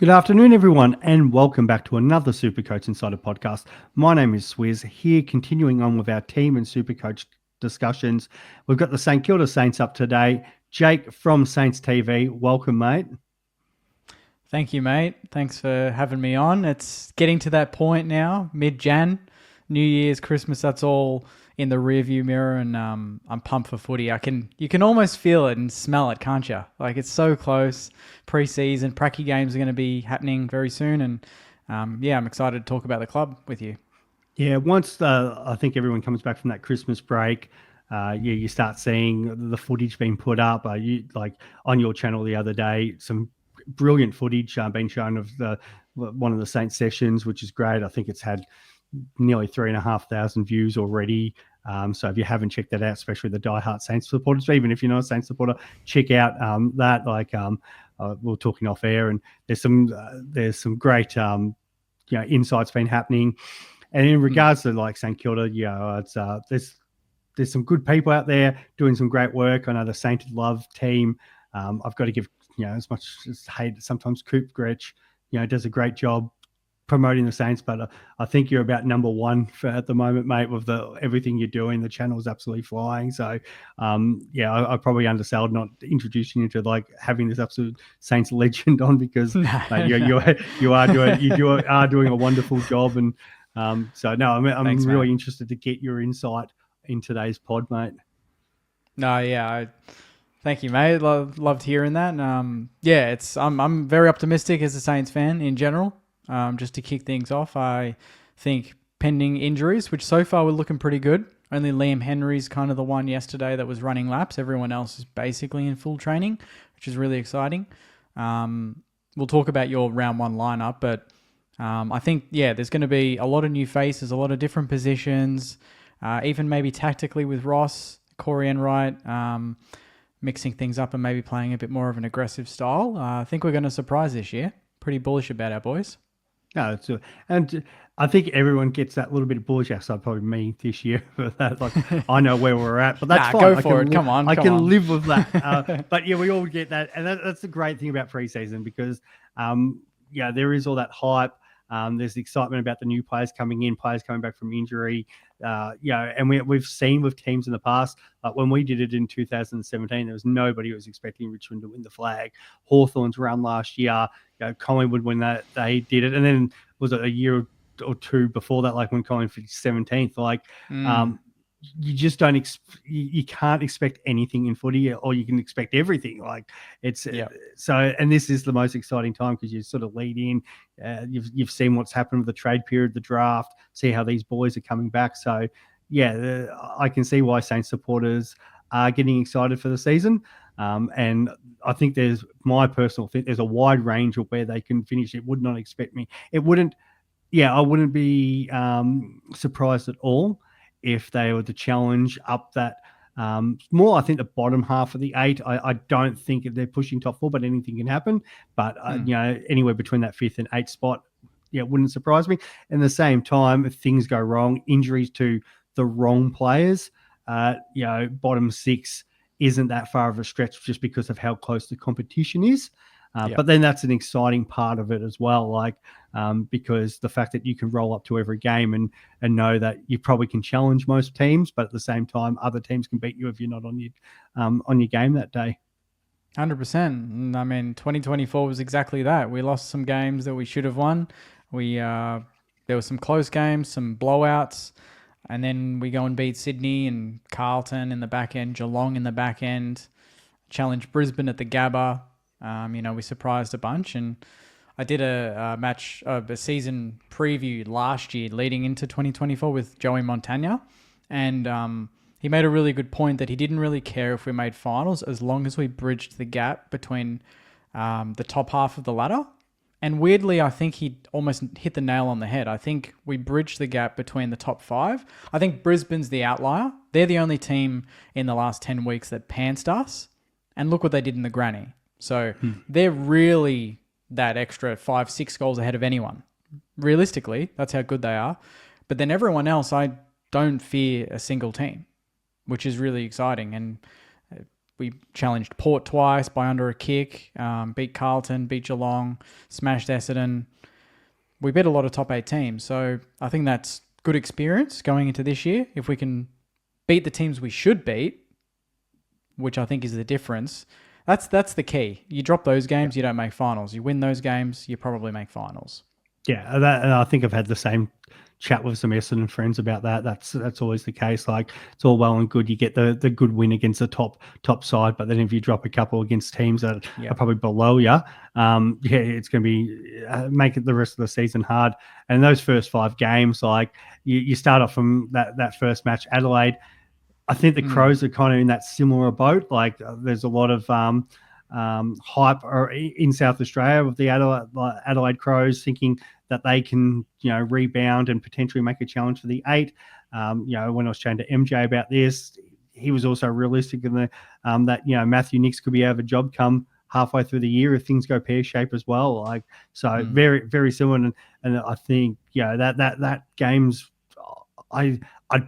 Good afternoon, everyone, and welcome back to another Supercoach Insider podcast. My name is Swizz, here continuing on with our team and Supercoach discussions. We've got the St Kilda Saints up today. Jake from Saints TV, welcome, mate. Thank you, mate. Thanks for having me on. It's getting to that point now, mid-Jan, New Year's, Christmas, that's all in the rearview mirror, and I'm pumped for footy. You can almost feel it and smell it, can't you? Like, it's so close. Pre-season, pracky games are going to be happening very soon, and I'm excited to talk about the club with you. Yeah, once I think everyone comes back from that Christmas break, you start seeing the footage being put up. You like on your channel the other day, some brilliant footage being shown of one of the Saints sessions, which is great. I think it's had nearly 3,500 views already. So if you haven't checked that out, especially the diehard Saints supporters, even if you're not a Saints supporter, check out that. We're talking off air, and there's some great insights been happening. And in regards to like St Kilda, it's there's some good people out there doing some great work. I know the Sainted Love team. I've got to give as much as hate sometimes Coop Gretsch, does a great job promoting the Saints, but I think you're about number one at the moment, mate, with everything you're doing. The channel is absolutely flying. So, I probably undersold not introducing you to like having this absolute Saints legend on, because mate, you are doing a wonderful job. And I'm Thanks, really mate. interested to get your insight in today's pod, mate. Thank you, mate. Loved hearing that. And, I'm very optimistic as a Saints fan in general. Just to kick things off, I think pending injuries, which so far we're looking pretty good. Only Liam Henry's kind of the one yesterday that was running laps. Everyone else is basically in full training, which is really exciting. We'll talk about your round one lineup, but I think, there's going to be a lot of new faces, a lot of different positions, even maybe tactically with Ross, Corey Enright, mixing things up and maybe playing a bit more of an aggressive style. I think we're going to surprise this year. Pretty bullish about our boys. No, and I think everyone gets that little bit of bullish outside, probably me this year for that. Like, I know where we're at, but that's fine. Go for it. Come on. I can live with that. But yeah, we all get that, and that's the great thing about preseason, because there is all that hype. There's the excitement about the new players coming in, players coming back from injury. And we've seen with teams in the past, like when we did it in 2017, there was nobody who was expecting Richmond to win the flag. Hawthorn's run last year, Collingwood when they did it, and then was it a year or two before that, like when Collingwood finished 17th. You just don't you can't expect anything in footy, or you can expect everything. Like so, and this is the most exciting time because you sort of lead in. You've seen what's happened with the trade period, the draft, see how these boys are coming back. So I can see why Saints supporters are getting excited for the season. And I think there's a wide range of where they can finish. It would not expect me. I wouldn't be surprised at all if they were to challenge up that more, I think, the bottom half of the 8. I don't think they're pushing top 4, but anything can happen. But, anywhere between that 5th and 8th spot, it wouldn't surprise me. And at the same time, if things go wrong, injuries to the wrong players, bottom 6 isn't that far of a stretch just because of how close the competition is. But then that's an exciting part of it as well, because the fact that you can roll up to every game and know that you probably can challenge most teams, but at the same time, other teams can beat you if you're not on your game that day. 100%. I mean, 2024 was exactly that. We lost some games that we should have won. There were some close games, some blowouts, and then we go and beat Sydney and Carlton in the back end, Geelong in the back end, challenge Brisbane at the Gabba. We surprised a bunch, and I did a season preview last year leading into 2024 with Joey Montagna, and he made a really good point that he didn't really care if we made finals as long as we bridged the gap between the top half of the ladder. And weirdly, I think he almost hit the nail on the head. I think we bridged the gap between the top 5. I think Brisbane's the outlier. They're the only team in the last 10 weeks that pantsed us, and look what they did in the granny. So they're really that extra 5-6 goals ahead of anyone. Realistically, that's how good they are. But then everyone else, I don't fear a single team, which is really exciting. And We challenged Port twice by under a kick, beat Carlton, beat Geelong, smashed Essendon. We beat a lot of top 8 teams. So I think that's good experience going into this year. If we can beat the teams we should beat, which I think is the difference, that's the key. You drop those games, you don't make finals. You win those games, you probably make finals. Yeah, and I think I've had the same chat with some Essendon friends about that. That's always the case. Like, it's all well and good. You get the good win against the top side, but then if you drop a couple against teams that are probably below you, it's going to be make it the rest of the season hard. And those first 5 games, like you start off from that first match, Adelaide. I think the Crows are kind of in that similar boat. Like, there's a lot of hype in South Australia with the Adelaide Crows, thinking that they can, rebound and potentially make a challenge for the 8. When I was chatting to MJ about this, he was also realistic in that Matthew Nicks could be out of a job come halfway through the year if things go pear shape as well. Like, so very, very similar. And I think that game's I'd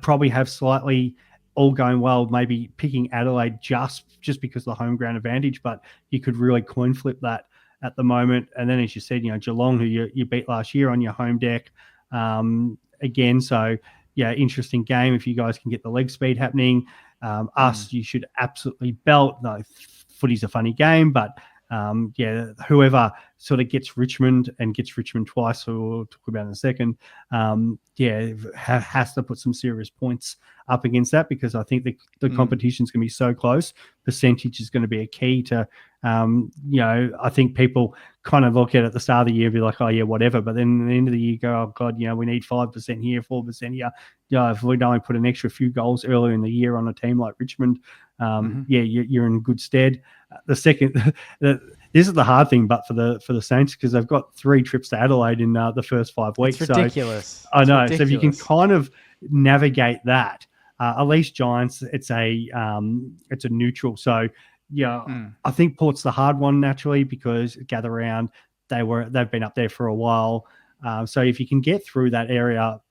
probably have slightly, all going well, maybe picking Adelaide just because of the home ground advantage, but you could really coin flip that at the moment. And then, as you said, Geelong, who you beat last year on your home deck again. So, interesting game if you guys can get the leg speed happening. Us, you should absolutely belt. No, footy's a funny game, but whoever sort of gets Richmond twice, who we'll talk about in a second, has to put some serious points up against that, because I think the competition's going to be so close. Percentage is going to be a key to, I think people kind of look at it at the start of the year and be like, oh yeah, whatever. But then at the end of the year, go, oh God, we need 5% here, 4% here. If we'd only put an extra few goals earlier in the year on a team like Richmond, you're in good stead. The second, this is the hard thing, but for the Saints, because they've got 3 trips to Adelaide in the first 5 weeks. It's ridiculous. So, I know. Ridiculous. So if you can kind of navigate that, at least Giants, it's a neutral. So I think Port's the hard one naturally, because gather round, they've been up there for a while. So if you can get through that area,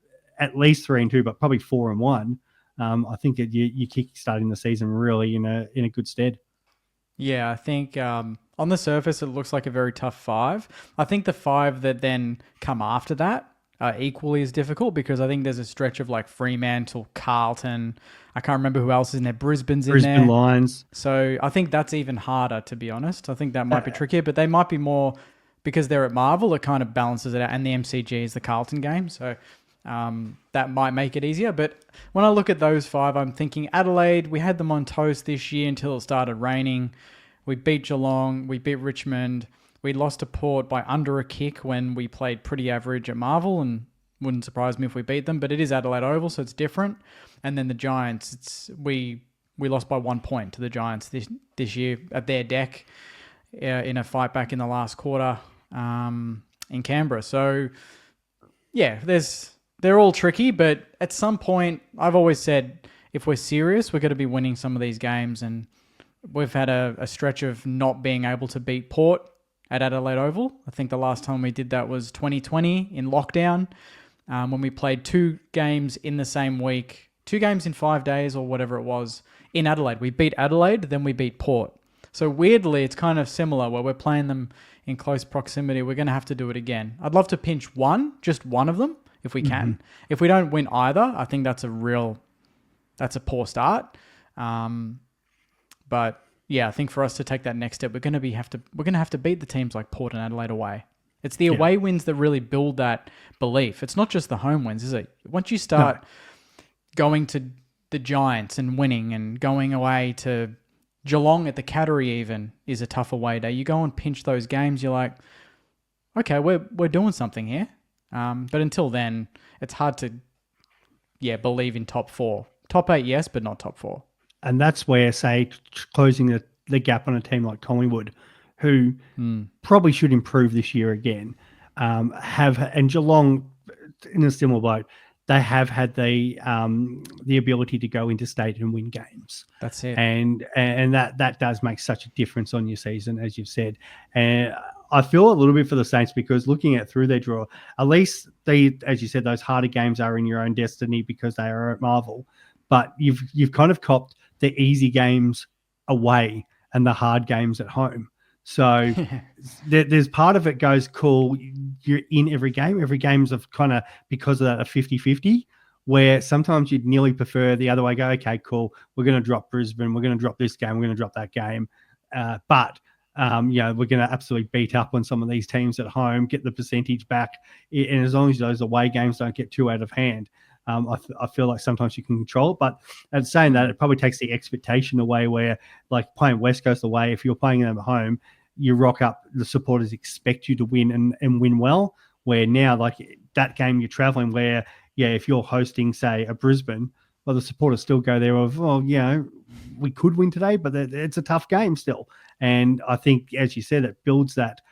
at least 3-2, but probably 4-1, I think you kick starting the season really in a good stead. Yeah, I think on the surface it looks like a very tough 5. I think the 5 that then come after that are equally as difficult, because I think there's a stretch of like Fremantle, Carlton. I can't remember who else is in there. Brisbane Lions. So I think that's even harder, to be honest. I think that might be trickier, but they might be more, because they're at Marvel, it kind of balances it out, and the MCG is the Carlton game. So that might make it easier. But when I look at those 5, I'm thinking Adelaide, we had them on toast this year until it started raining. We beat Geelong, we beat Richmond, we lost to Port by under a kick when we played pretty average at Marvel, and wouldn't surprise me if we beat them, but it is Adelaide Oval, so it's different. And then the Giants, we lost by 1 point to the Giants this year at their deck in a fight back in the last quarter in Canberra. So yeah, they're all tricky, but at some point, I've always said, if we're serious, we're going to be winning some of these games. And we've had a stretch of not being able to beat Port at Adelaide Oval. I think the last time we did that was 2020 in lockdown, when we played 2 games in the same week, 2 games in 5 days or whatever it was in Adelaide. We beat Adelaide, then we beat Port. So weirdly, it's kind of similar where we're playing them in close proximity. We're going to have to do it again. I'd love to pinch just one of them if we can. If we don't win either, I think that's a poor start. But yeah, I think for us to take that next step, we're going to have to beat the teams like Port and Adelaide away. It's the away wins that really build that belief. It's not just the home wins, is it? Once you start going to the Giants and winning, and going away to Geelong at the Cattery even is a tough away day. You go and pinch those games, you're like, okay, we're doing something here. But until then, it's hard to believe in top 4. Top 8, yes, but not top 4. And that's where, say, closing the gap on a team like Collingwood, who probably should improve this year again, and Geelong in a similar boat, they have had the ability to go interstate and win games. That's it. And that does make such a difference on your season, as you've said. And I feel a little bit for the Saints, because looking at through their draw, at least as you said, those harder games are in your own destiny because they are at Marvel. But you've kind of copped the easy games away and the hard games at home. So there's part of it goes, cool, you're in every game. Every game's of kind of, because of that, a 50-50, where sometimes you'd nearly prefer the other way. Go, okay, cool, we're going to drop Brisbane, we're going to drop this game, we're going to drop that game. But we're going to absolutely beat up on some of these teams at home, get the percentage back. And as long as those away games don't get too out of hand, I feel like sometimes you can control it. But at saying that, it probably takes the expectation away where, like playing West Coast away, if you're playing them at home, you rock up, the supporters expect you to win and win well. Where now, like that game you're traveling where, if you're hosting, say, a Brisbane, well, the supporters still go there of, we could win today, but it's a tough game still. And I think, as you said, it builds that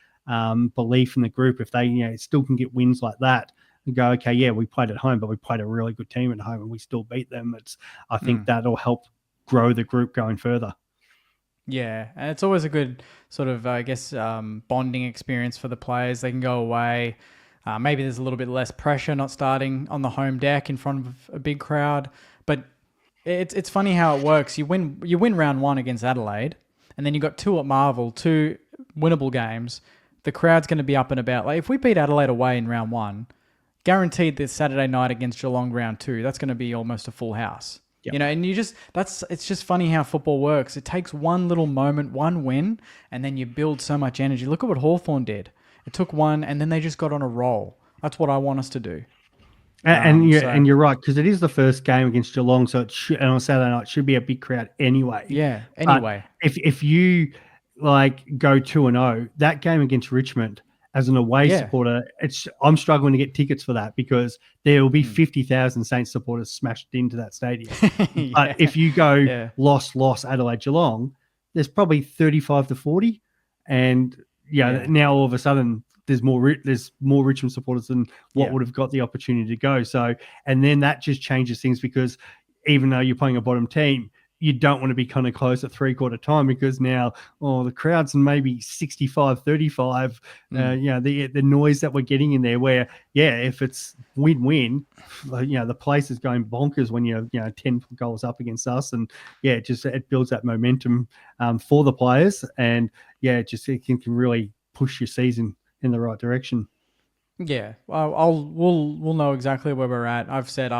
belief in the group. If they, still can get wins like that and go, okay, we played at home, but we played a really good team at home and we still beat them. I think that'll help grow the group going further. Yeah, and it's always a good sort of, bonding experience for the players. They can go away. Maybe there's a little bit less pressure not starting on the home deck in front of a big crowd. But it's funny how it works. You win round 1 against Adelaide, and then you got 2 at Marvel, 2 winnable games. The crowd's going to be up and about. Like if we beat Adelaide away in round 1, guaranteed this Saturday night against Geelong round 2, that's going to be almost a full house. Yep. And it's just funny how football works. It takes one little moment, one win, and then you build so much energy. Look at what Hawthorn did. It took one, and then they just got on a roll. That's what I want us to do. And you're right, because it is the first game against Geelong, so and on Saturday night it should be a big crowd anyway. Yeah, anyway. But if you go 2-0, that game against Richmond as an away supporter, I'm struggling to get tickets for that because there will be 50,000 Saints supporters smashed into that stadium. But if you go loss Adelaide Geelong, there's probably 35 to 40, and now all of a sudden there's more Richmond supporters than what would have got the opportunity to go. So, and then that just changes things because even though you're playing a bottom team, you don't want to be kind of close at 3/4 time because now, the crowd's maybe 65-35. The noise that we're getting in there where, if it's win-win, the place is going bonkers when you're, 10 goals up against us. And it builds that momentum for the players. And it can really push your season in the right direction. Yeah. We'll know exactly where we're at. I've said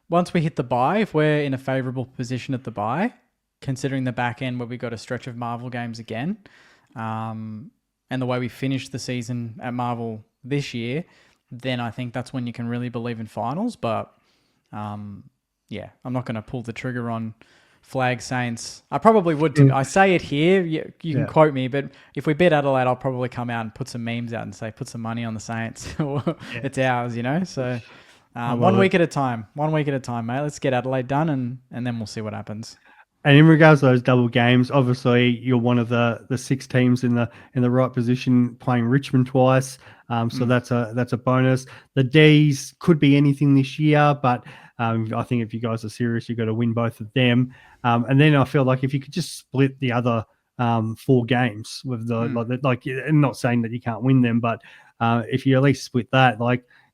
once we hit the bye, if we're in a favourable position at the bye, considering the back end where we got a stretch of Marvel games again, and the way we finished the season at Marvel this year, then I think that's when you can really believe in finals. But I'm not going to pull the trigger on flag Saints. I probably would too. I say it here, you can quote me, but if we beat Adelaide, I'll probably come out and put some memes out and say, put some money on the Saints. It's ours, so... 1 week at a time, mate. Let's get Adelaide done and then we'll see what happens. And in regards to those double games, obviously you're one of the 6 teams in the right position playing Richmond twice. So that's a bonus. The D's could be anything this year, but I think if you guys are serious, you've got to win both of them. And then I feel like if you could just split the other 4 games with I'm not saying that you can't win them, but if you at least split that,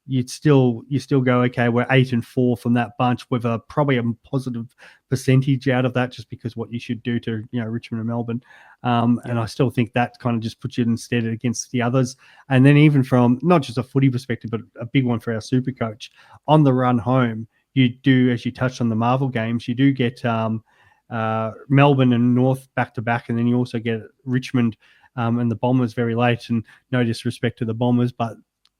you still go, okay, we're 8-4 from that bunch with probably a positive percentage out of that, just because what you should do to Richmond and Melbourne, and I still think that kind of just puts you instead against the others. And then even from not just a footy perspective, but a big one for our Supercoach on the run home, you do, as you touched on the Marvel games, you do get Melbourne and North back to back, and then you also get Richmond and the Bombers very late. And no disrespect to the Bombers, but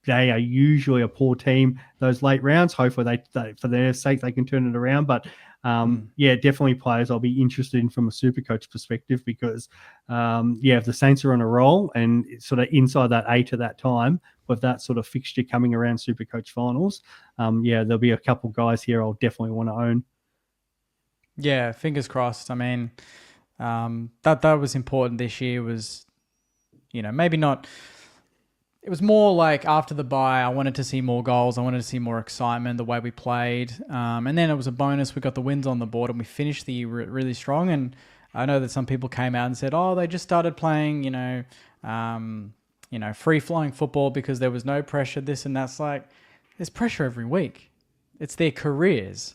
they are usually a poor team those late rounds. Hopefully they for their sake they can turn it around. But definitely players I'll be interested in from a Supercoach perspective because if the Saints are on a roll and sort of inside that 8 at that time with that sort of fixture coming around Supercoach finals, there'll be a couple guys here I'll definitely want to own. Yeah, fingers crossed. I mean, that was important this year. Was maybe not. It was more like after the bye, I wanted to see more goals. I wanted to see more excitement, the way we played. And then it was a bonus. We got the wins on the board and we finished the year really strong. And I know that some people came out and said, they just started playing, free-flowing football because there was no pressure, this and that's. There's pressure every week. It's their careers.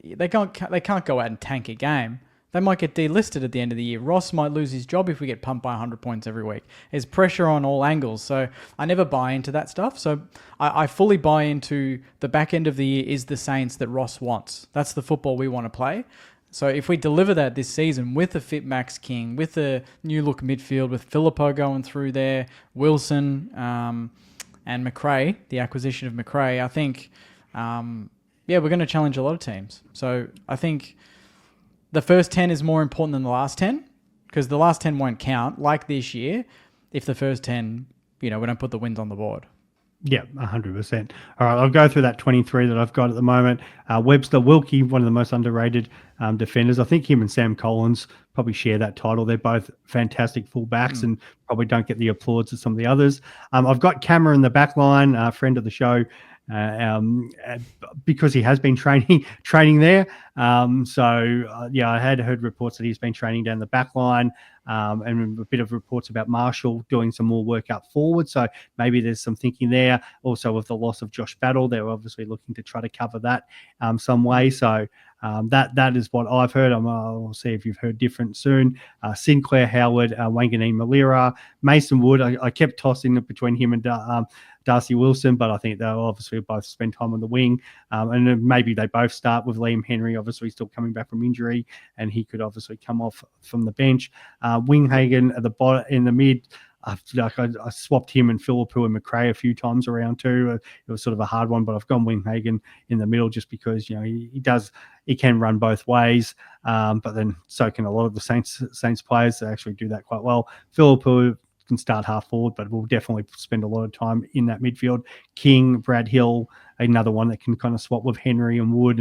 They can't go out and tank a game. They might get delisted at the end of the year. Ross might lose his job if we get pumped by 100 points every week. There's pressure on all angles. So I never buy into that stuff. So I fully buy into the back end of the year is the Saints that Ross wants. That's the football we want to play. So if we deliver that this season with a fit Max King, with a new look midfield, with Filippo going through there, Wilson and McRae, the acquisition of McRae, I think, we're going to challenge a lot of teams. So I think the first 10 is more important than the last 10 because the last 10 won't count like this year if the first 10, we don't put the wins on the board. Yeah, 100%. All right, I'll go through that 23 that I've got at the moment. Webster Wilkie, one of the most underrated defenders. I think him and Sam Collins probably share that title. They're both fantastic fullbacks and probably don't get the applause of some of the others. I've got Cameron in the back line, friend of the show, because he has been training there. I had heard reports that he's been training down the back line. And a bit of reports about Marshall doing some more work up forward. So maybe there's some thinking there. Also, with the loss of Josh Battle, they're obviously looking to try to cover that some way. So that is what I've heard. I'll see if you've heard different soon. Sinclair Howard, Wanganeen Malira, Mason Wood. I kept tossing it between him and Darcy Wilson, but I think they'll obviously both spend time on the wing. And then maybe they both start with Liam Henry, obviously still coming back from injury, and he could obviously come off from the bench. Winghagen at the bottom in the mid. I swapped him and Philippou and McRae a few times around too. It was sort of a hard one, but I've gone Winghagen in the middle just because he can run both ways. But then so can a lot of the Saints players. They actually do that quite well. Philippou can start half forward, but we'll definitely spend a lot of time in that midfield. King, Brad Hill, another one that can kind of swap with Henry and Wood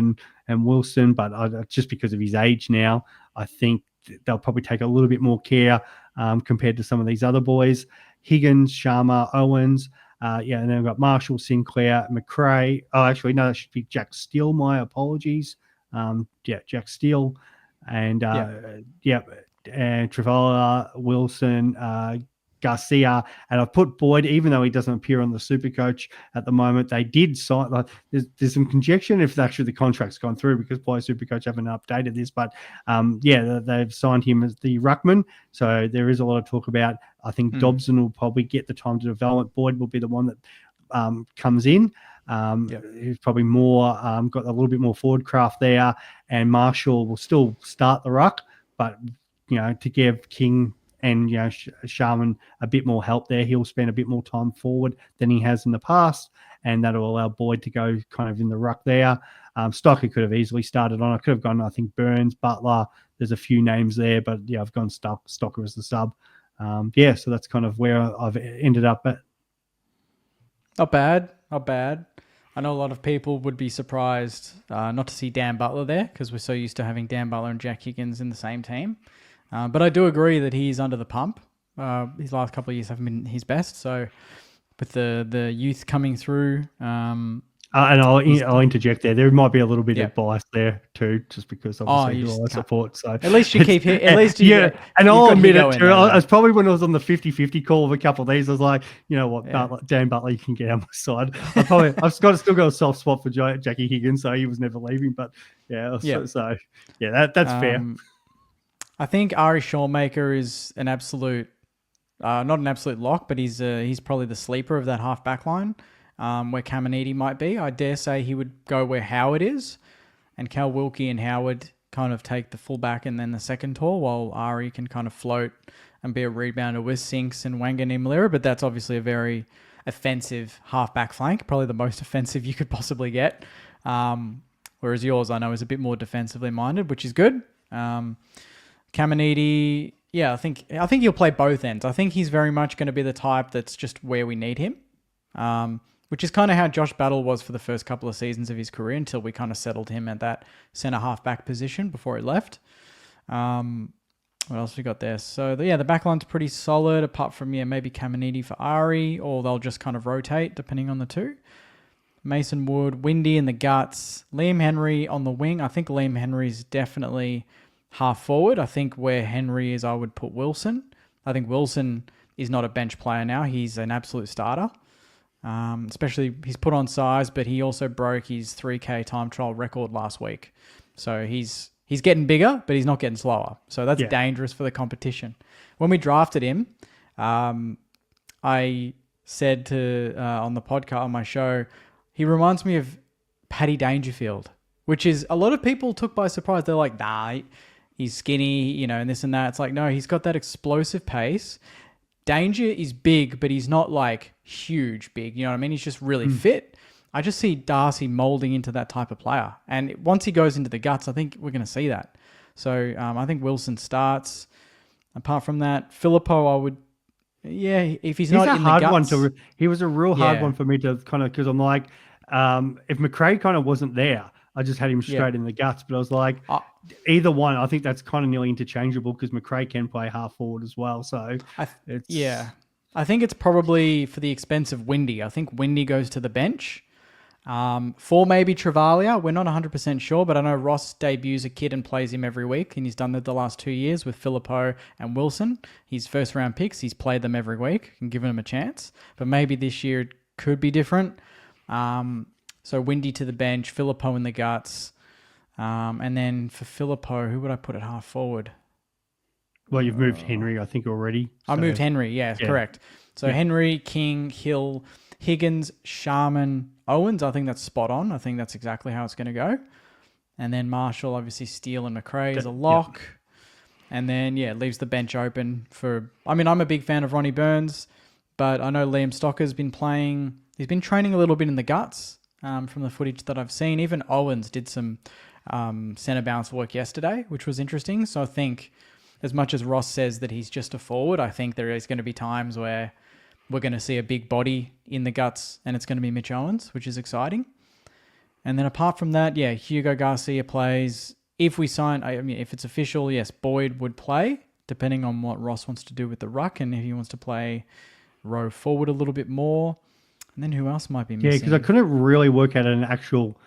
and Wilson, but just because of his age now, I think they'll probably take a little bit more care compared to some of these other boys. Higgins, Sharma, Owens, and then we've got Marshall, Sinclair, McRae. Oh, actually, no, that should be Jack Steele. My apologies. Jack Steele, and and Travola, Wilson, Garcia, and I've put Boyd, even though he doesn't appear on the Supercoach at the moment. They did sign. There's some conjecture if actually the contract's gone through because probably Supercoach haven't updated this, but they've signed him as the ruckman. So there is a lot of talk about. I think Dobson will probably get the time to develop. Boyd will be the one that comes in. He's probably more got a little bit more forward craft there, and Marshall will still start the ruck, but to give King and Sharman a bit more help there, he'll spend a bit more time forward than he has in the past, and that'll allow Boyd to go kind of in the ruck there. Stocker could have easily started on. I could have gone, I think, Burns, Butler. There's a few names there, but I've gone Stocker as the sub. So that's kind of where I've ended up at. Not bad. I know a lot of people would be surprised not to see Dan Butler there because we're so used to having Dan Butler and Jack Higgins in the same team. But I do agree that he's under the pump. His last couple of years haven't been his best. So with the youth coming through... and I'll interject there. There might be a little bit of bias there too, just because obviously all I support. So at least you keep at least you and I'll admit it too. I was probably when I was on the 50-50 call of a couple of these, I was like, you know what, Dan Butler, you can get on my side. I've still got a soft spot for Jackie Higgins, so he was never leaving. But that's fair. I think Ari Shawmaker is an absolute, not an absolute lock, but he's probably the sleeper of that half back line. Where Caminiti might be. I dare say he would go where Howard is, and Cal Wilkie and Howard kind of take the fullback and then the second tall, while Ari can kind of float and be a rebounder with Sinks and Wanganeen Malira, but that's obviously a very offensive half-back flank, probably the most offensive you could possibly get, whereas yours, I know, is a bit more defensively minded, which is good. Caminiti, I think he'll play both ends. I think he's very much going to be the type that's just where we need him. Which is kind of how Josh Battle was for the first couple of seasons of his career until we kind of settled him at that centre half-back position before he left. What else we got there? So, the back line's pretty solid, apart from, maybe Caminiti for Ari, or they'll just kind of rotate depending on the two. Mason Wood, Windy in the guts, Liam Henry on the wing. I think Liam Henry's definitely half forward. I think where Henry is, I would put Wilson. I think Wilson is not a bench player now. He's an absolute starter. Especially he's put on size, but he also broke his 3K time trial record last week. So he's He's getting bigger, but he's not getting slower. So that's Yeah. dangerous for the competition. When we drafted him, I said to on the podcast, on my show, he reminds me of Paddy Dangerfield, which is a lot of people took by surprise. They're like, nah, he's skinny, and this and that. It's like, no, he's got that explosive pace. Danger is big, but he's not like huge big. You know what I mean? He's just really fit. I just see Darcy molding into that type of player. And once he goes into the guts, I think we're going to see that. So I think Wilson starts. Apart from that, Filippo, I would, if he's not in the guts. He was a real hard one for me to kind of, because I'm like, if McRae kind of wasn't there, I just had him straight in the guts. But I was like, either one, I think that's kind of nearly interchangeable because McRae can play half forward as well. So I think it's probably for the expense of Windy. I think Windy goes to the bench. For maybe Travaglia, we're not 100% sure, but I know Ross debuts a kid and plays him every week, and he's done that the last 2 years with Filippo and Wilson. His first round picks, he's played them every week and given them a chance. But maybe this year it could be different. So Windy to the bench, Filippo in the guts, and then for Filippo, who would I put at half forward? Well, you've moved Henry, I think, already. I moved Henry, correct. So Henry, King, Hill, Higgins, Sharman, Owens, I think that's spot on. I think that's exactly how it's going to go. And then Marshall, obviously Steele and McRae is a lock. Yep. And then, leaves the bench open for... I mean, I'm a big fan of Ronnie Burns, but I know Liam Stocker's been playing... He's been training a little bit in the guts from the footage that I've seen. Even Owens did some centre bounce work yesterday, which was interesting. So I think as much as Ross says that he's just a forward, I think there is going to be times where we're going to see a big body in the guts and it's going to be Mitch Owens, which is exciting. And then apart from that, Hugo Garcia plays. If we sign, if it's official, yes, Boyd would play, depending on what Ross wants to do with the ruck and if he wants to play row forward a little bit more. And then who else might be missing? Yeah, because I couldn't really work out an actual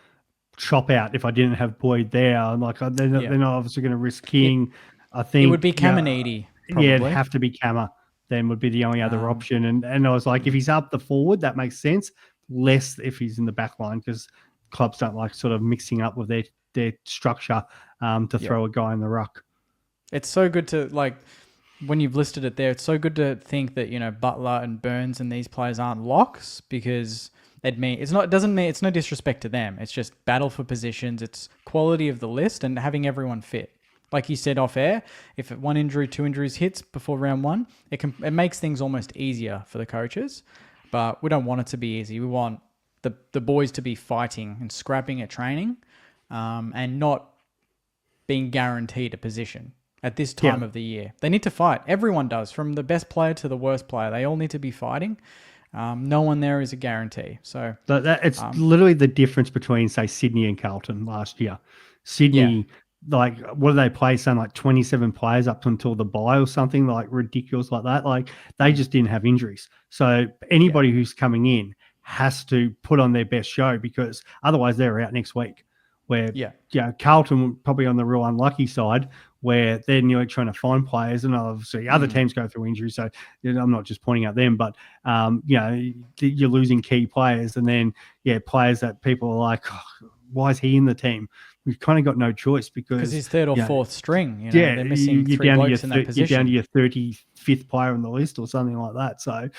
chop out if I didn't have Boyd there. Like, they're not obviously going to risk King. I think it would be Caminiti. Yeah, it'd have to be Cammer. Then would be the only other option. And I was like, if he's up the forward, that makes sense. Less if he's in the back line, because clubs don't like sort of mixing up with their structure to throw a guy in the ruck. It's so good to, like, when you've listed it there, it's so good to think that, Butler and Burns and these players aren't locks, because it's no disrespect to them. It's just battle for positions. It's quality of the list and having everyone fit. Like you said off air, if 1 injury, 2 injuries hits before round 1, it makes things almost easier for the coaches. But we don't want it to be easy. We want the boys to be fighting and scrapping at training, and not being guaranteed a position at this time of the year. They need to fight. Everyone does, from the best player to the worst player. They all need to be fighting. No one there is a guarantee. So it's literally the difference between, say, Sydney and Carlton last year. Sydney. Yeah. Like, what do they play? Something like 27 players up until the bye or something, like ridiculous like that. Like, they just didn't have injuries. So anybody who's coming in has to put on their best show, because otherwise they're out next week. Where Carlton probably on the real unlucky side, where they're nearly trying to find players, and obviously other teams go through injuries. So I'm not just pointing at them, but you're losing key players, and then players that people are like, oh, why is he in the team? We've kind of got no choice because he's third or fourth string. They're missing three blokes in that position. You're down to your 35th player on the list or something like that. So,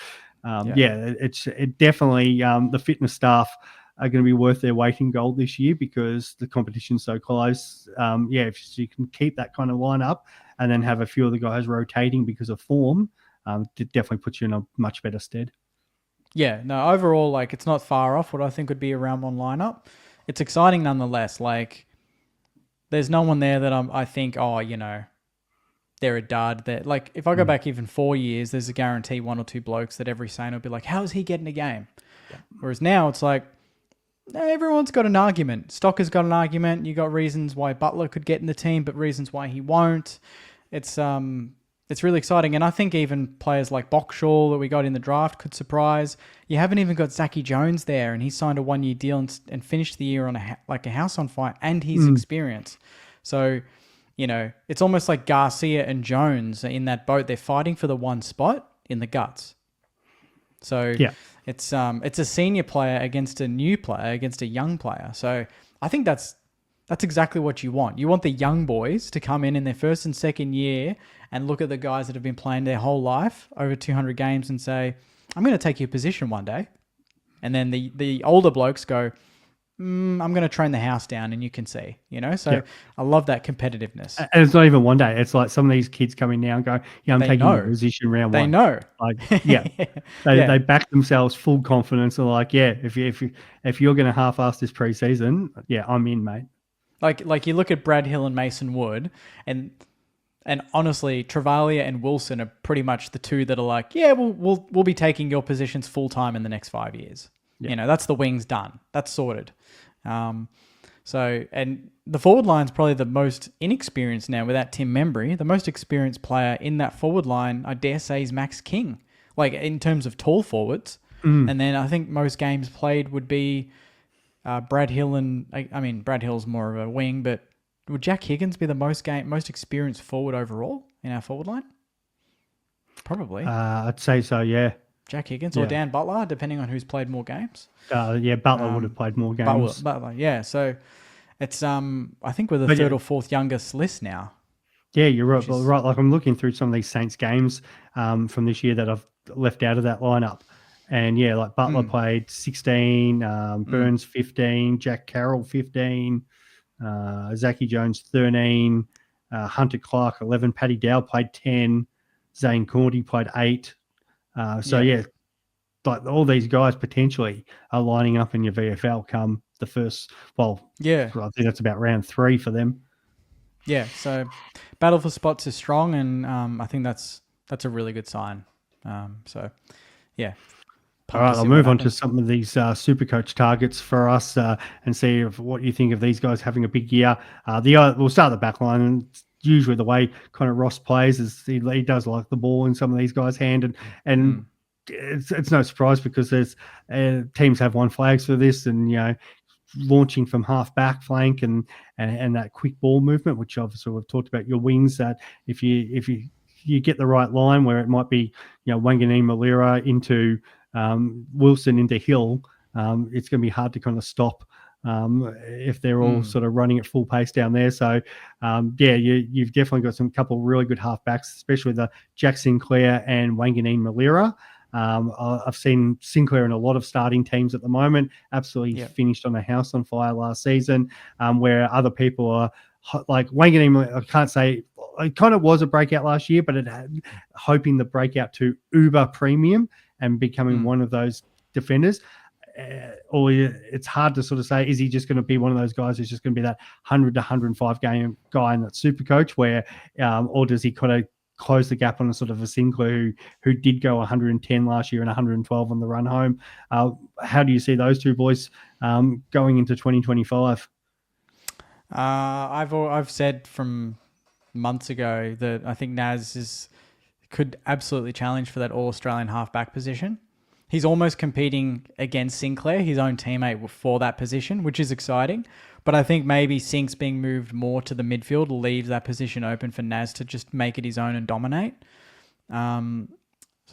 it definitely the fitness staff are going to be worth their weight in gold this year, because the competition's so close. If you can keep that kind of line up and then have a few of the guys rotating because of form, it definitely puts you in a much better stead. Yeah, no, overall, like, it's not far off what I think would be a round 1 lineup. It's exciting nonetheless. Like, there's no one there that I think, they're a dud. That, like, if I go back even 4 years, there's a guarantee 1 or 2 blokes that every sane will be like, how is he getting a game? Yeah. Whereas now it's like, everyone's got an argument. Stocker's got an argument. You got reasons why Butler could get in the team, but reasons why he won't. It's really exciting. And I think even players like Boxall that we got in the draft could surprise. You haven't even got Zachy Jones there, and he signed a 1-year deal and finished the year on a house on fire, and his experience. So, it's almost like Garcia and Jones are in that boat. They're fighting for the one spot in the guts. So it's a senior player against a new player, against a young player. So I think that's That's exactly what you want. You want the young boys to come in their first and second year and look at the guys that have been playing their whole life, over 200 games, and say, I'm going to take your position one day. And then the older blokes go, I'm going to train the house down, and you can see, So Yeah. I love that competitiveness. And it's not even one day. It's like some of these kids coming now and go, yeah, I'm They taking know. your position round They one. know. Like, yeah. They back themselves full confidence and like, yeah, if you're going to half-ass this preseason, yeah, I'm in, mate. Like you look at Brad Hill and Mason Wood, and honestly, Travalia and Wilson are pretty much the two that are like, yeah, we'll be taking your positions full time in the next 5 years. Yeah. That's the wings done. That's sorted. So, and the forward line's probably the most inexperienced now without Tim Membry. The most experienced player in that forward line, I dare say, is Max King. Like in terms of tall forwards. And then I think most games played would be Brad Hill Brad Hill's more of a wing, but would Jack Higgins be the most experienced forward overall in our forward line? Probably. I'd say so, yeah. Jack Higgins or Dan Butler, depending on who's played more games. Butler would have played more games. Butler, yeah. So it's I think we're the third or fourth youngest list now. Yeah, you're right. Right, like I'm looking through some of these Saints games from this year that I've left out of that lineup, and yeah, like Butler played 16, Burns 15, Jack Carroll 15, Zachy Jones 13, Hunter Clark 11, Paddy Dow played 10, Zane Cordy played 8. Like all these guys potentially are lining up in your VFL come the first. Well, yeah, I think that's about round 3 for them. Yeah, so battle for spots is strong, and I think that's a really good sign. So, yeah. All right, I'll move on to some of these Supercoach targets for us and see what you think of these guys having a big year. We'll start the back line, and usually the way kind of Ross plays is he does like the ball in some of these guys' hand, and it's no surprise because there's teams have won flags for this, and launching from half back flank and that quick ball movement, which obviously we've talked about your wings, that if you get the right line where it might be Wanganeen Malira into Wilson into Hill, it's going to be hard to kind of stop if they're all sort of running at full pace down there. So you've definitely got some couple of really good half backs, especially the Jack Sinclair and Wanganeen Malira. I've seen Sinclair in a lot of starting teams at the moment. Absolutely finished on a house on fire last season, where other people are like Wanganeen. I can't say it kind of was a breakout last year, but it had hoping the breakout to uber premium and becoming one of those defenders. Or it's hard to sort of say, is he just going to be one of those guys who's just going to be that 100 to 105 game guy in that Supercoach where, or does he kind of close the gap on a sort of a Sinclair who did go 110 last year and 112 on the run home? How do you see those two boys going into 2025? I've said from months ago that I think Naz could absolutely challenge for that All-Australian halfback position. He's almost competing against Sinclair, his own teammate, for that position, which is exciting. But I think maybe Sink's being moved more to the midfield leaves that position open for Naz to just make it his own and dominate. So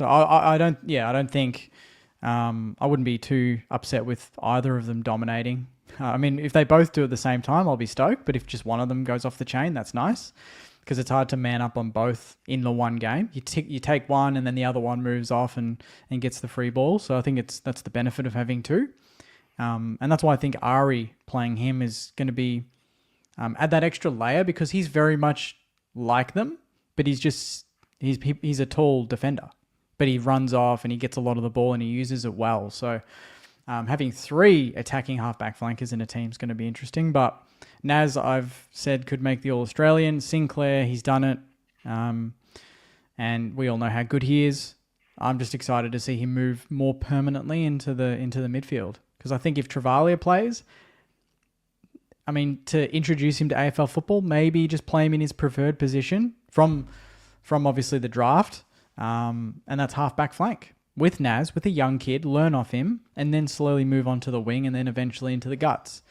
I don't think I wouldn't be too upset with either of them dominating. I mean, if they both do it at the same time, I'll be stoked. But if just one of them goes off the chain, that's nice. Because it's hard to man up on both in the one game. You take one and then the other one moves off and gets the free ball. So I think that's the benefit of having two. And that's why I think Ari playing him is going to be add that extra layer because he's very much like them, but he's a tall defender. But he runs off and he gets a lot of the ball and he uses it well. So having 3 attacking halfback flankers in a team is going to be interesting. But Naz, I've said, could make the All-Australian. Sinclair, he's done it. And we all know how good he is. I'm just excited to see him move more permanently into the midfield. Because I think if Travalia plays, I mean, to introduce him to AFL football, maybe just play him in his preferred position from obviously the draft. And that's half-back flank. With Naz, with a young kid, learn off him, and then slowly move on to the wing and then eventually into the guts.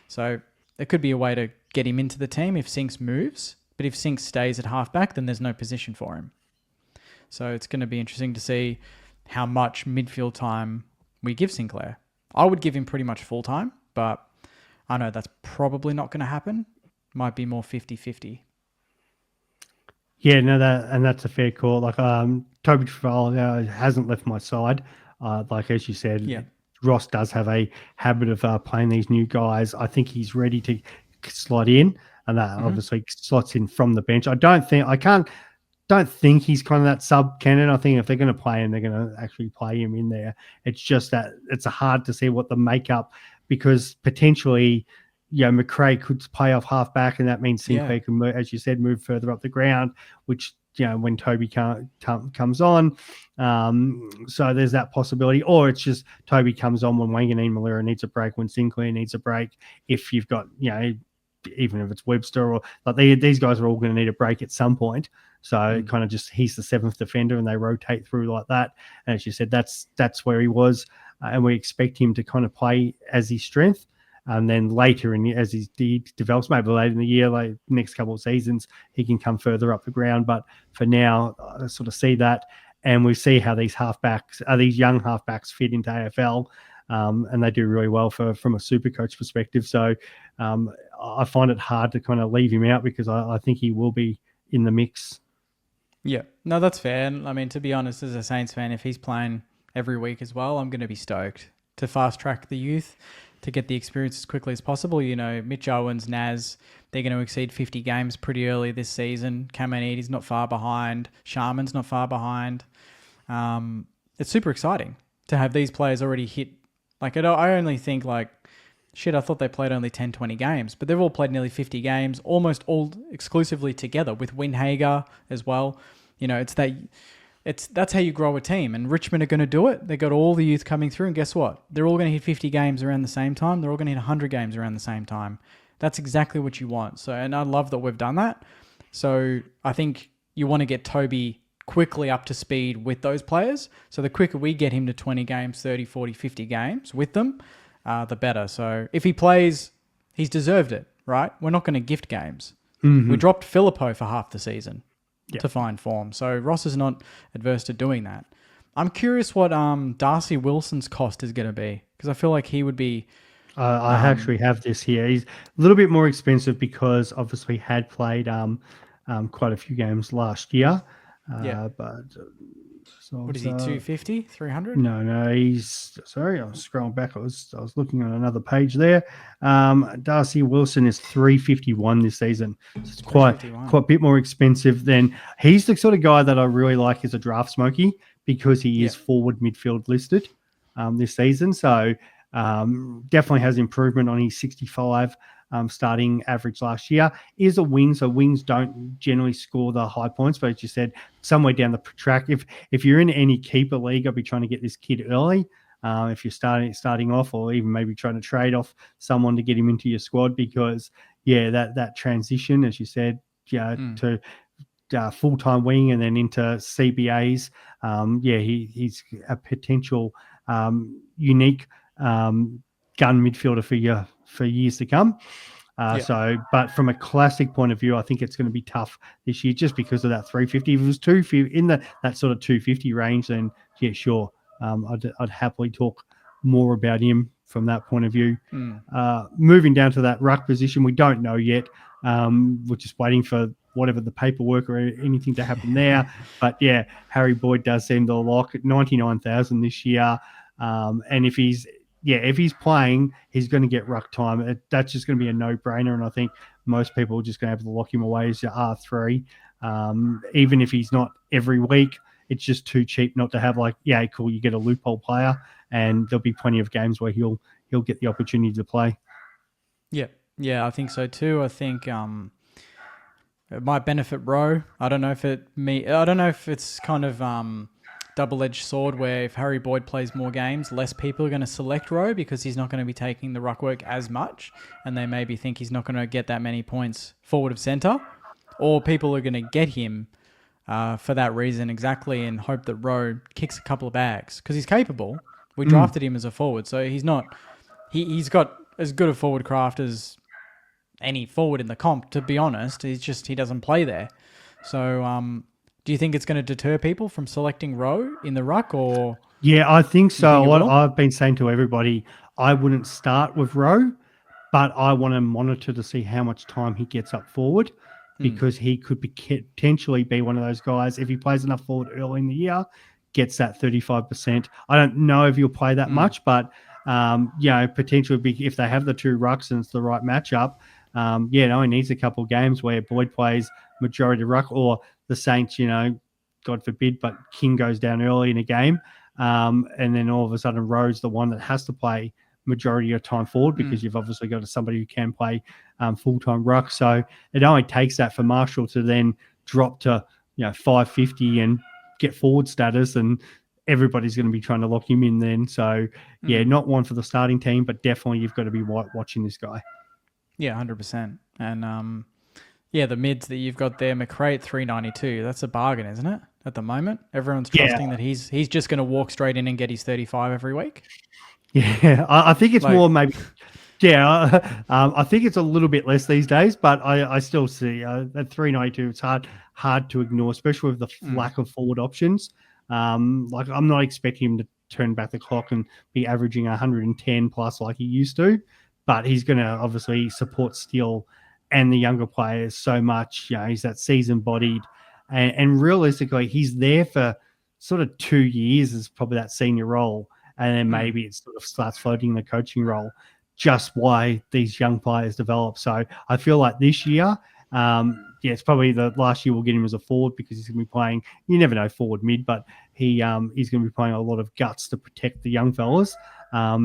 So it could be a way to get him into the team if Sinks moves. But if Sinks stays at halfback, then there's no position for him. So it's going to be interesting to see how much midfield time we give Sinclair. I would give him pretty much full time, but I know that's probably not going to happen. Might be more 50-50. Yeah, no, that's a fair call. Like, Toby Trevallo hasn't left my side. Like as you Yeah. said, Ross does have a habit of playing these new guys. I think he's ready to slot in, and that obviously slots in from the bench. Don't think he's kind of that sub candidate. I think if they're going to play him, they're going to actually play him in there. It's just that it's hard to see what the makeup, because potentially, McRae could play off half back, and that means Sinclair can, as you said, move further up the ground, which, when Toby comes on. So there's that possibility. Or it's just Toby comes on when Wanganeen-Malera needs a break, when Sinclair needs a break. If you've got, even if it's Webster or like these guys are all going to need a break at some point. So kind of just he's the seventh defender and they rotate through like that. And as you said, that's where he was. And we expect him to kind of play as his strength. And then later, as he develops, maybe later in the year, like next couple of seasons, he can come further up the ground. But for now, I sort of see that. And we see how these young halfbacks fit into AFL. And they do really well from a Supercoach perspective. So I find it hard to kind of leave him out, because I think he will be in the mix. Yeah, no, that's fair. And I mean, to be honest, as a Saints fan, if he's playing every week as well, I'm going to be stoked to fast track the youth, to get the experience as quickly as possible. Mitch Owens, Naz, they're going to exceed 50 games pretty early this season. Kamanides not far behind. Sharman's not far behind. It's super exciting to have these players already hit. Like, I only think like, shit, I thought they played only 10, 20 games, but they've all played nearly 50 games, almost all exclusively together with Windhager as well. That's how you grow a team, and Richmond are going to do it. They got all the youth coming through, and guess what? They're all going to hit 50 games around the same time. They're all going to hit 100 games around the same time. That's exactly what you want. So, and I love that we've done that. So I think you want to get Toby quickly up to speed with those players. So the quicker we get him to 20 games, 30, 40, 50 games with them, the better. So if he plays, he's deserved it, right? We're not going to gift games. We dropped Filippo for half the season to find form. So Ross is not adverse to doing that. I'm curious what Darcy Wilson's cost is going to be, because I feel like he would be... I actually have this here. He's a little bit more expensive because obviously had played quite a few games last year. But what is he, 250, 300? No, he's... Sorry, I was scrolling back. I was looking on another page there. Darcy Wilson is 351 this season. So it's quite a bit more expensive than... He's the sort of guy that I really like as a draft smoky, because he is forward midfield listed this season. So definitely has improvement on his 65 starting average last year. Is a wing, so wings don't generally score the high points, but as you said, somewhere down the track. If you're in any keeper league, I'll be trying to get this kid early. If you're starting off, or even maybe trying to trade off someone to get him into your squad, because that transition, as you said, to full-time wing and then into CBAs, he's a potential unique gun midfielder for years to come. But from a classic point of view, I think it's going to be tough this year, just because of that 350. If it was 250 in that sort of 250 range, then sure, I'd happily talk more about him from that point of view. Moving down to that ruck position, we don't know yet. We're just waiting for whatever the paperwork or anything to happen there. But Harry Boyd does seem to lock at 99,000 this year. And if he's playing, he's going to get ruck time. That's just going to be a no-brainer, and I think most people are just going to have to lock him away as your R3. Even if he's not every week, it's just too cheap not to have cool, you get a loophole player, and there'll be plenty of games where he'll get the opportunity to play. Yeah, I think so too. I think it might benefit Rowe. I don't know if it's kind of double-edged sword, where if Harry Boyd plays more games, less people are going to select Rowe because he's not going to be taking the ruck work as much, and they maybe think he's not going to get that many points forward of centre, or people are going to get him for that reason exactly, and hope that Rowe kicks a couple of bags because he's capable. We drafted him as a forward, so he's he's got as good a forward craft as any forward in the comp, to be honest. He doesn't play there. So do you think it's going to deter people from selecting Rowe in the ruck, or? Yeah, I think so. What I've been saying to everybody, I wouldn't start with Rowe, but I want to monitor to see how much time he gets up forward, because he could potentially be one of those guys, if he plays enough forward early in the year, gets that 35%. I don't know if he'll play that much, but potentially if they have the two rucks and it's the right matchup, he needs a couple of games where Boyd plays majority ruck, or the Saints, God forbid, but King goes down early in a game, and then all of a sudden Rowe's the one that has to play majority of time forward, because you've obviously got somebody who can play full-time ruck. So it only takes that for Marshall to then drop to 550 and get forward status, and everybody's going to be trying to lock him in then. So not one for the starting team, but definitely you've got to be watching this guy. Yeah, 100%. And the mids that you've got there, McRae at 392, that's a bargain, isn't it? At the moment, everyone's trusting that he's just going to walk straight in and get his 35 every week. Yeah, I think it's more maybe. Yeah, I think it's a little bit less these days, but I still see at 392. It's hard to ignore, especially with the lack of forward options. I'm not expecting him to turn back the clock and be averaging 110 plus like he used to, but he's going to obviously support Steele and the younger players so much. He's that seasoned-bodied, and realistically, he's there for sort of 2 years as probably that senior role. And then maybe it sort of starts floating in the coaching role, just why these young players develop. So I feel like this year, it's probably the last year we'll get him as a forward, because he's going to be playing, you never know, forward mid, but he's going to be playing a lot of guts to protect the young fellas. It'll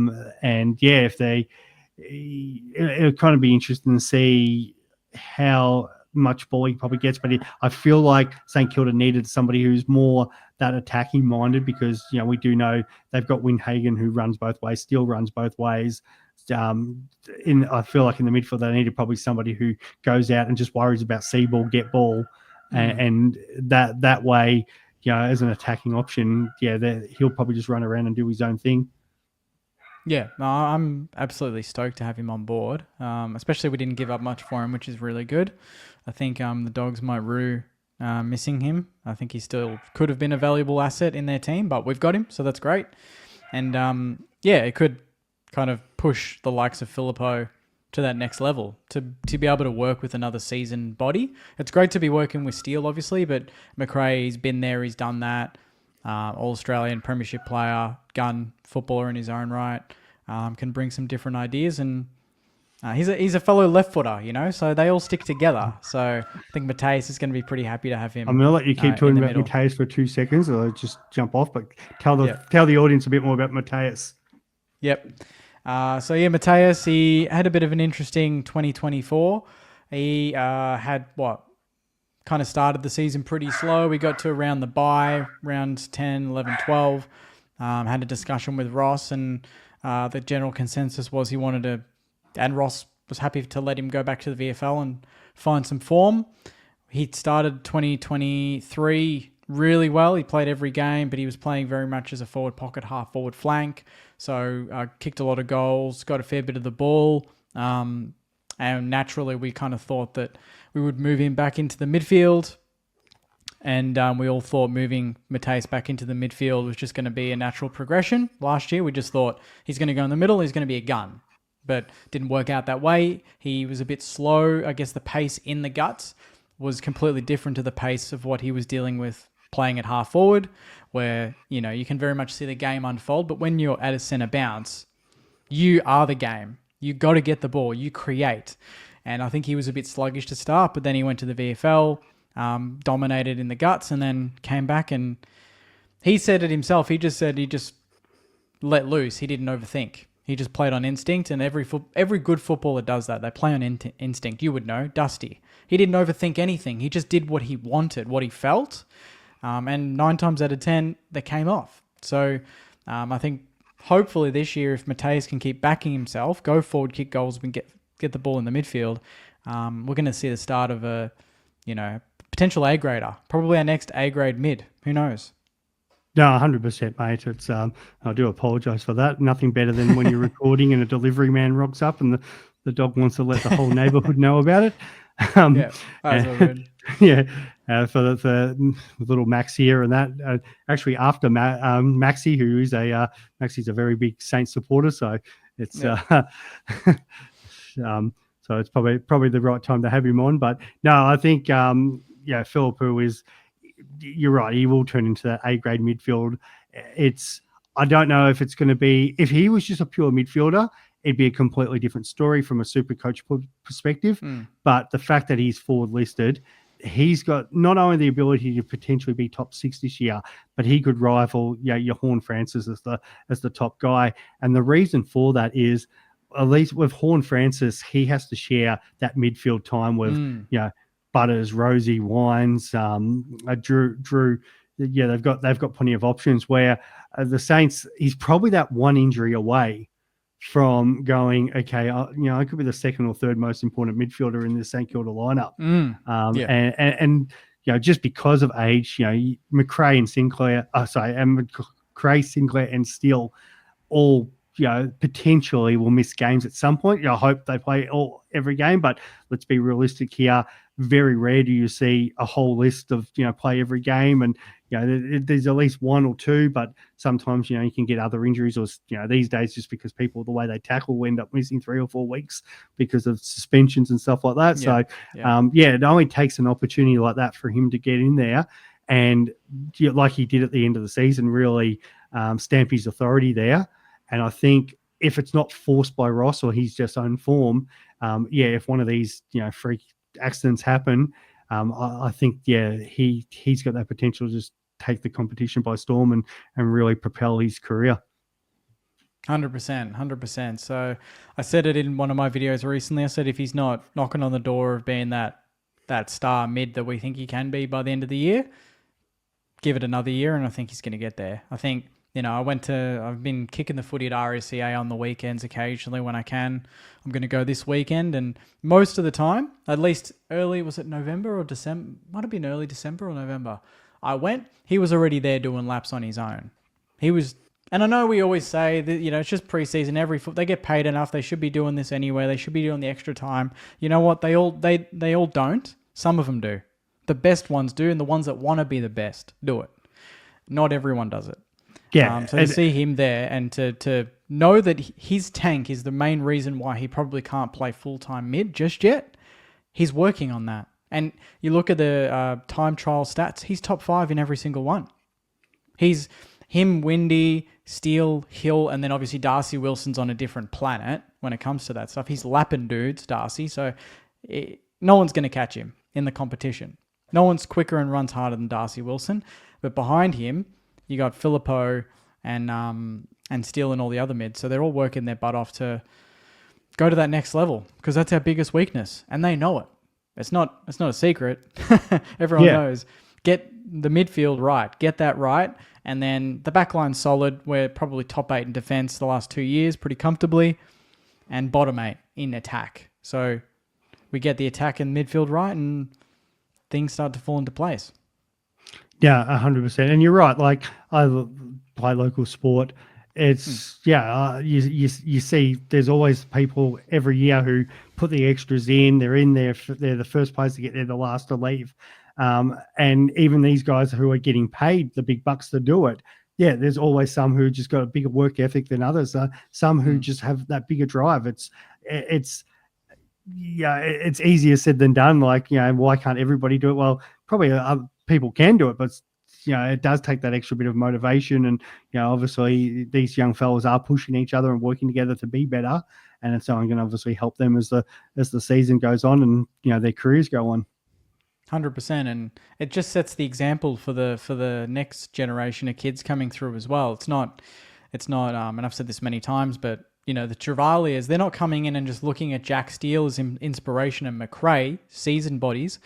kind of be interesting to see how much ball he probably gets, but I feel like St Kilda needed somebody who's more that attacking minded, because we do know they've got Windhagen who runs both ways, Steele runs both ways. I feel like in the midfield they needed probably somebody who goes out and just worries about see ball, get ball, and that way, as an attacking option, he'll probably just run around and do his own thing. Yeah, no, I'm absolutely stoked to have him on board. Especially we didn't give up much for him, which is really good. I think the Dogs might rue missing him. I think he still could have been a valuable asset in their team, but we've got him, so that's great. And it could kind of push the likes of Filippo to that next level, to be able to work with another seasoned body. It's great to be working with Steele, obviously, but McRae, he's been there, he's done that. All-Australian premiership player, gun footballer in his own right, can bring some different ideas, and he's a fellow left footer, so they all stick together. So I think Mateus is going to be pretty happy to have him. I'm going to let you keep talking about Mateus for 2 seconds, or I'll just jump off, but tell the audience a bit more about Mateus. Yep. Mateus, he had a bit of an interesting 2024. He had kind of started the season pretty slow. We got to around the bye, rounds 10, 11, 12. Had a discussion with Ross, and the general consensus was he wanted to, and Ross was happy to let him go back to the VFL and find some form. He started 2023 really well. He played every game, but he was playing very much as a forward pocket, half forward flank. So kicked a lot of goals, got a fair bit of the ball. And naturally, we kind of thought that we would move him back into the midfield. And we all thought moving Mateus back into the midfield was just going to be a natural progression. Last year, we just thought he's going to go in the middle, he's going to be a gun. But didn't work out that way. He was a bit slow. I guess the pace in the guts was completely different to the pace of what he was dealing with playing at half forward, where, you can very much see the game unfold. But when you're at a centre bounce, you are the game. You got to get the ball. You create. And I think he was a bit sluggish to start, but then he went to the VFL, dominated in the guts, and then came back, and he said it himself. He just said he just let loose. He didn't overthink. He just played on instinct, and every good footballer does that. They play on instinct. You would know, Dusty. He didn't overthink anything. He just did what he wanted, what he felt, and 9 times out of 10, they came off. So I think hopefully this year, if Mateus can keep backing himself, go forward, kick goals, and get the ball in the midfield, we're going to see the start of a potential A-grader, probably our next A-grade mid. Who knows? No, 100%, mate. It's I do apologise for that. Nothing better than when you're recording and a delivery man rocks up and the dog wants to let the whole neighbourhood know about it. That's all good. Yeah, for the little Max here and that. Actually, after Maxie, who is Maxie's a very big Saints supporter, so it's So it's probably the right time to have him on. But no, I think Philippou is. You're right. He will turn into that A-grade midfield. I don't know if it's going to be. If he was just a pure midfielder, it'd be a completely different story from a super coach perspective. But the fact that he's forward listed, he's got not only the ability to potentially be top 6 this year, but he could rival your Horn Francis as the top guy. And the reason for that is, at least with Horn Francis, he has to share that midfield time with Butters, Rosie, Wines, Drew. Yeah, they've got plenty of options. Where the Saints, he's probably that one injury away from going, okay, I could be the second or third most important midfielder in the St Kilda lineup. And just because of age, McRae and Sinclair, McRae, Sinclair, and Steele all potentially will miss games at some point. I hope they play every game, but let's be realistic here. Very rare do you see a whole list of play every game, and there's at least one or two, but sometimes you can get other injuries, or these days just because people, the way they tackle, will end up missing 3 or 4 weeks because of suspensions and stuff like that. It only takes an opportunity like that for him to get in there, and like he did at the end of the season, really stamp his authority there. And I think if it's not forced by Ross or he's just on form, if one of these freak accidents happen, I think he's got that potential to just take the competition by storm and really propel his career. 100%. So I said it in one of my videos recently. I said if he's not knocking on the door of being that star mid that we think he can be by the end of the year, give it another year, and I think he's going to get there. I think. I've been kicking the footy at RSCA on the weekends occasionally when I can. I'm going to go this weekend, and most of the time, at least early, was it November or December? Might have been early December or November. I went, he was already there doing laps on his own. And I know we always say that, it's just preseason, they get paid enough. They should be doing this anyway. They should be doing the extra time. You know what? They all don't. Some of them do. The best ones do, and the ones that want to be the best do it. Not everyone does it. Yeah. So to see him there and to know that his tank is the main reason why he probably can't play full-time mid just yet, he's working on that. And you look at the time trial stats, he's top 5 in every single one. He's him, Windy, Steele, Hill, and then obviously Darcy Wilson's on a different planet when it comes to that stuff. He's lapping dudes, Darcy, so no one's going to catch him in the competition. No one's quicker and runs harder than Darcy Wilson. But behind him, you got Philippou and Steele and all the other mids. So they're all working their butt off to go to that next level because that's our biggest weakness. And they know it. It's not a secret. Everyone knows. Get the midfield right. Get that right. And then the back line's solid. We're probably top 8 in defense the last 2 years pretty comfortably. And bottom 8 in attack. So we get the attack and midfield right and things start to fall into place. Yeah, 100%. And you're right. Like, I play local sport. It's, you see there's always people every year who put the extras in. They're in there. They're the first players to get there, the last to leave. And even these guys who are getting paid the big bucks to do it, there's always some who just got a bigger work ethic than others. Some who just have that bigger drive. It's easier said than done. Like, why can't everybody do it? Well, probably people can do it, but it does take that extra bit of motivation. And obviously these young fellas are pushing each other and working together to be better, and it's only going to obviously help them as the season goes on and their careers go on. 100%, and it just sets the example for the next generation of kids coming through as well. It's not, and I've said this many times, but the Travaliers, they're not coming in and just looking at Jack Steele as inspiration and McRae, seasoned bodies.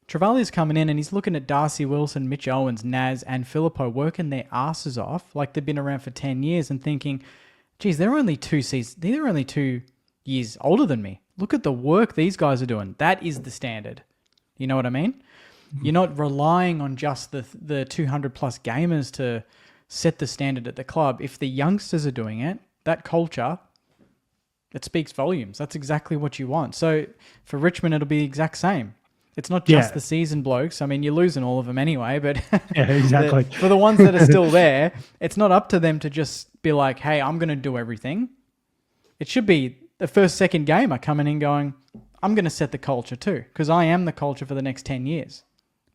Travalia's coming in and he's looking at Darcy Wilson, Mitch Owens, Naz, and Philippou working their asses off like they've been around for 10 years and thinking, geez, they're only 2 years older than me. Look at the work these guys are doing. That is the standard. You know what I mean? Mm-hmm. You're not relying on just the 200 plus gamers to set the standard at the club. If the youngsters are doing it, that culture, it speaks volumes. That's exactly what you want. So for Richmond, it'll be the exact same. It's not just the seasoned blokes. I mean, you're losing all of them anyway, but exactly. For the ones that are still there, it's not up to them to just be like, hey, I'm going to do everything. It should be the first, second game are coming in going, I'm going to set the culture too, because I am the culture for the next 10 years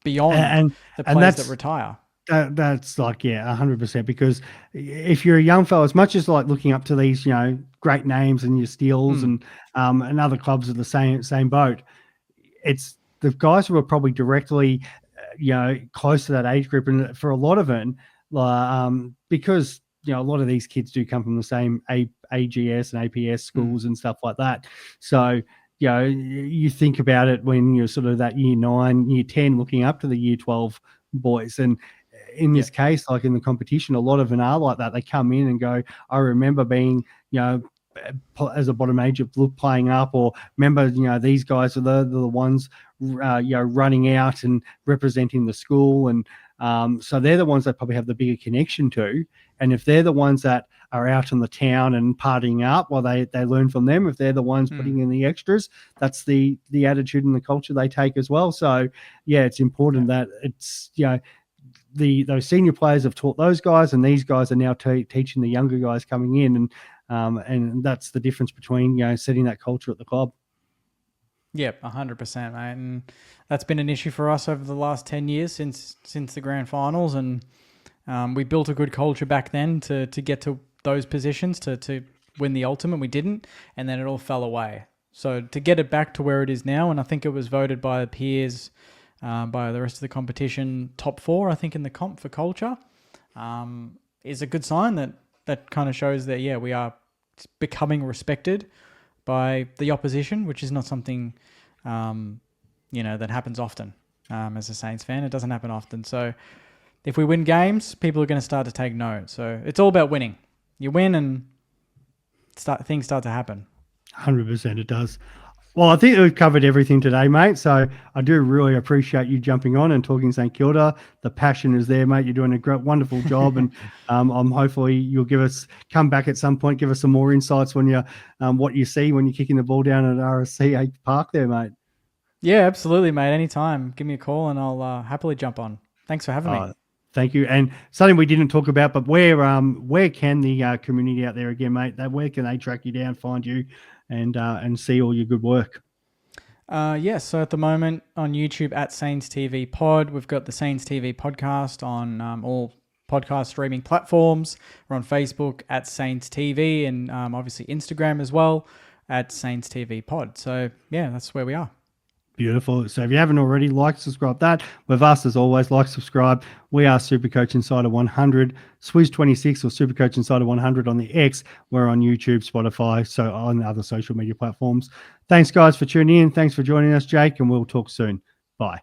beyond the players that retire. That's like, 100%. Because if you're a young fellow, as much as like looking up to these, great names and your Steels and other clubs are the same boat, it's the guys who are probably directly, close to that age group. And for a lot of it, because, a lot of these kids do come from the same AGS and APS schools and stuff like that. So, you think about it when you're sort of that year 9, year 10, looking up to the year 12 boys. And in this case, like in the competition, a lot of them are like that. They come in and go, I remember being, as a bottom age playing up, or remember, these guys are the ones, running out and representing the school. And so they're the ones that probably have the bigger connection to. And if they're the ones that are out in the town and partying up, well, they learn from them. If they're the ones putting in the extras, that's the attitude and the culture they take as well. So, it's important that it's, those senior players have taught those guys, and these guys are now teaching the younger guys coming in. And that's the difference between, setting that culture at the club. Yep, 100%, mate. And that's been an issue for us over the last 10 years since the grand finals. And we built a good culture back then to get to those positions, to win the ultimate. We didn't, and then it all fell away. So to get it back to where it is now, and I think it was voted by the peers, by the rest of the competition, top 4, I think, in the comp for culture, is a good sign that kind of shows that, we are becoming respected by the opposition, which is not something, that happens often. As a Saints fan, it doesn't happen often. So if we win games, people are going to start to take note. So it's all about winning. You win and things start to happen. 100% it does. Well, I think we've covered everything today, mate. So I do really appreciate you jumping on and talking St Kilda. The passion is there, mate. You're doing a great, wonderful job, and I'm hopefully you'll come back at some point, give us some more insights when you what you see when you're kicking the ball down at RSC Park there, mate. Yeah, absolutely, mate. Anytime, give me a call and I'll happily jump on. Thanks for having me. Thank you. And something we didn't talk about, but where can the community out there again, mate? Where can they track you down, find you, and see all your good work? So at the moment on YouTube at Saints TV Pod, we've got the Saints TV podcast on all podcast streaming platforms. We're on Facebook at Saints TV, and obviously Instagram as well at Saints TV Pod. So that's where we are. Beautiful. So if you haven't already, like, subscribe that. With us, as always, like, subscribe. We are Supercoach Insider 100, Swizz 26 or Supercoach Insider 100 on the X. We're on YouTube, Spotify, so on other social media platforms. Thanks, guys, for tuning in. Thanks for joining us, Jake, and we'll talk soon. Bye.